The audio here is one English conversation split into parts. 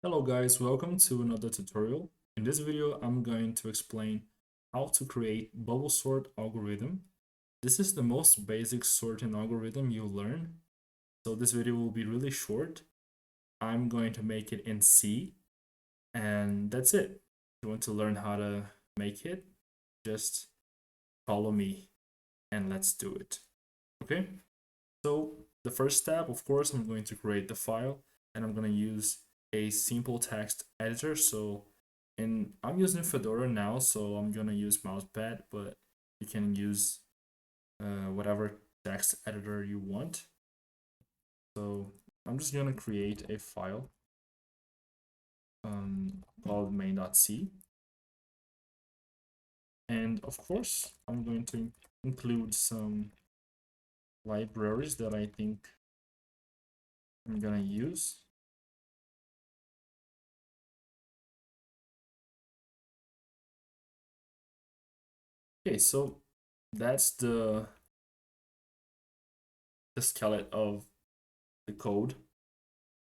Hello guys, welcome to another tutorial. In this video, I'm going to explain how to create bubble sort algorithm. This is the most basic sorting algorithm you'll learn. So this video will be really short. I'm going to make it in C and that's it. If you want to learn how to make it, just follow me and let's do it. Okay? So the first step, of course, I'm going to create the file and I'm going to use a simple text editor. So I'm using Fedora now, so I'm going to use Mousepad, but you can use whatever text editor you want. So I'm just going to create a file called main.c. And of course, I'm going to include some libraries that I think I'm going to use. Okay, so that's the skeleton of the code.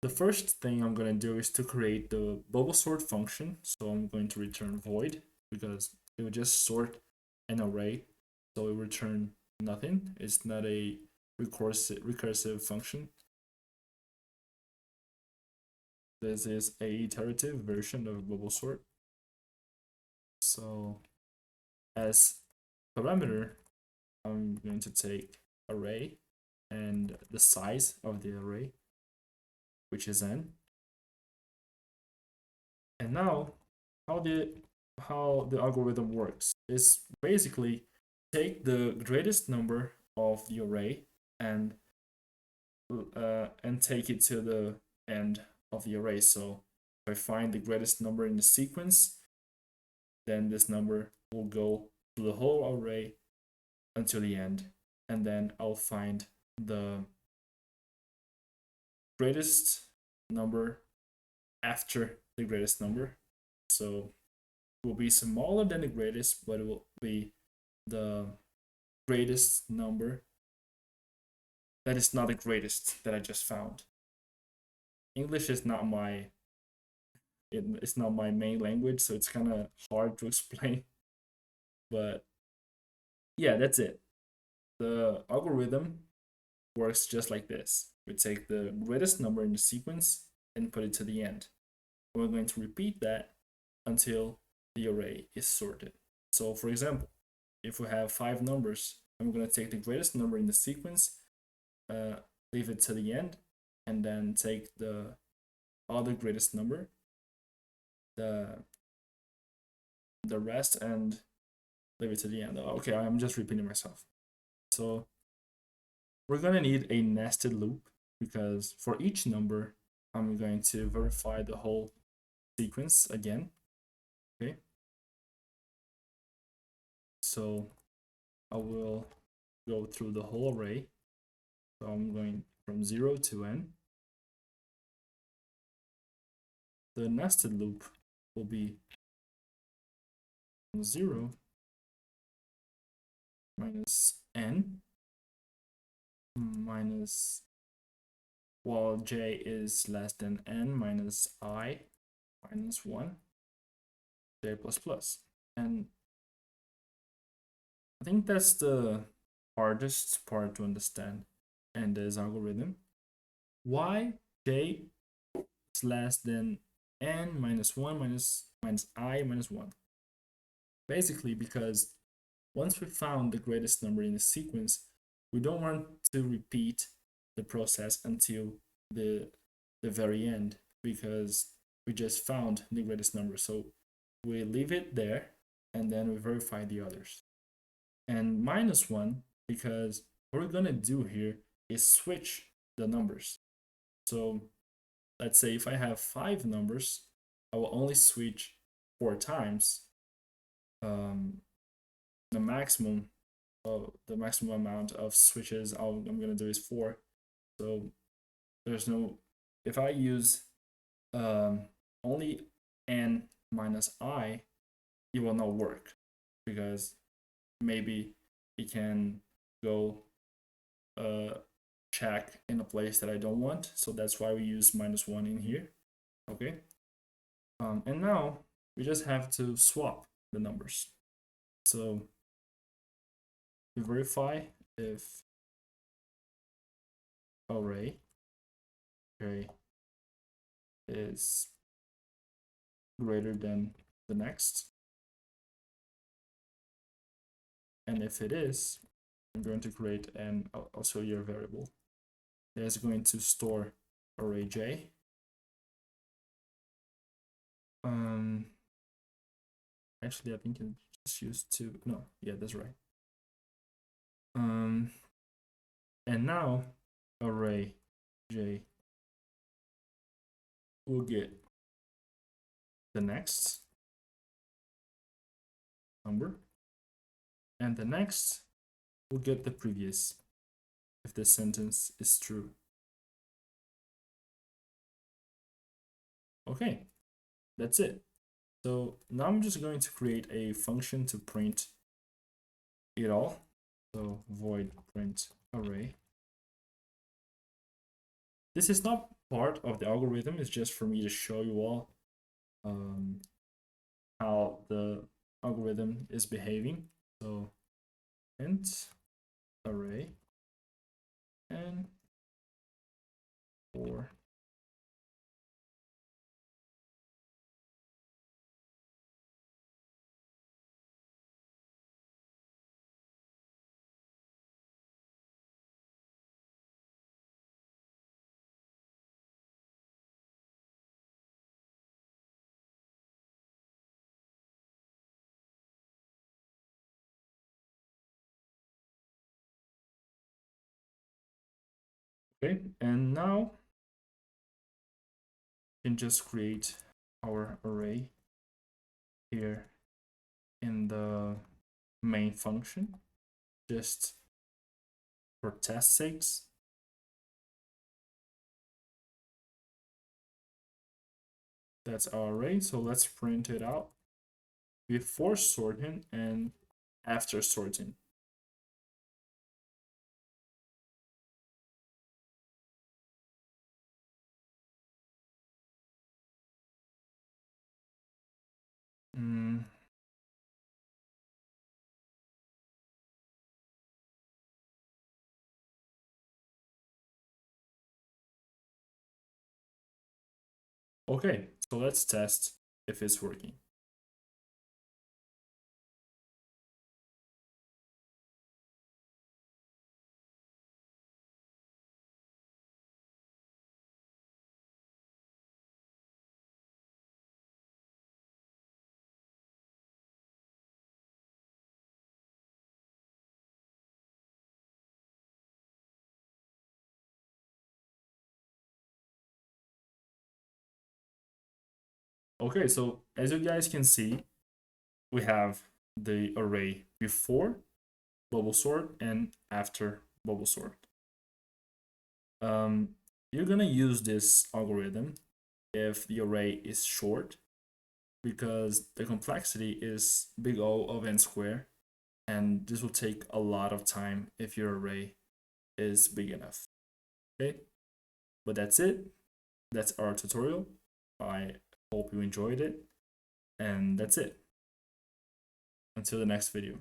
The first thing I'm going to do is to create the bubble sort function. So I'm going to return void because it will just sort an array. So it will return nothing. It's not a recursive function. This is a iterative version of bubble sort. So as parameter, I'm going to take array and the size of the array, which is n. And now, how the algorithm works is basically take the greatest number of the array and take it to the end of the array. So if I find the greatest number in the sequence, then this number will go through the whole array until the end, and then I'll find the greatest number after the greatest number. So it will be smaller than the greatest, but it will be the greatest number that is not the greatest that I just found. English is not it's not my main language, so it's kind of hard to explain. But yeah, that's it. The algorithm works just like this. We take the greatest number in the sequence and put it to the end. We're going to repeat that until the array is sorted. So for example, if we have 5 numbers, I'm going to take the greatest number in the sequence, leave it to the end, and then take the other greatest number, the rest, and leave it to the end. Okay, I'm just repeating myself. So we're going to need a nested loop because for each number, I'm going to verify the whole sequence again. Okay. So I will go through the whole array. So I'm going from 0 to n. The nested loop will be 0 minus n minus, while j is less than n, minus I minus 1 j plus plus. And I think that's the hardest part to understand in this algorithm. Why j is less than n minus 1 minus I minus 1? Basically because once we found the greatest number in the sequence, we don't want to repeat the process until the very end because we just found the greatest number. So we leave it there and then we verify the others. And minus 1 because what we're going to do here is switch the numbers. So let's say if I have 5 numbers, I will only switch 4 times. The maximum amount of switches I'm going to do is 4. So there's no, if I use only n minus I, it will not work because maybe it can go check in a place that I don't want. So that's why we use minus 1 in here. Okay. And now we just have to swap the numbers. So we verify if array is greater than the next. And if it is, I'm going to create an auxiliary variable that is going to store array j. Actually, I think you just use two. No, yeah, that's right. And now array j will get the next number, and the next will get the previous if the sentence is true. Okay, that's it. So now I'm just going to create a function to print it all. So void print array. This is not part of the algorithm, it's just for me to show you all how the algorithm is behaving. So int array and 4. Okay, and now we can just create our array here in the main function, just for test sakes. That's our array, so let's print it out before sorting and after sorting. Okay, so let's test if it's working. Okay, so as you guys can see, we have the array before bubble sort and after bubble sort. You're gonna use this algorithm if the array is short, because the complexity is big O of n squared, and this will take a lot of time if your array is big enough. Okay, but that's it. That's our tutorial. I hope you enjoyed it, and that's it. Until the next video.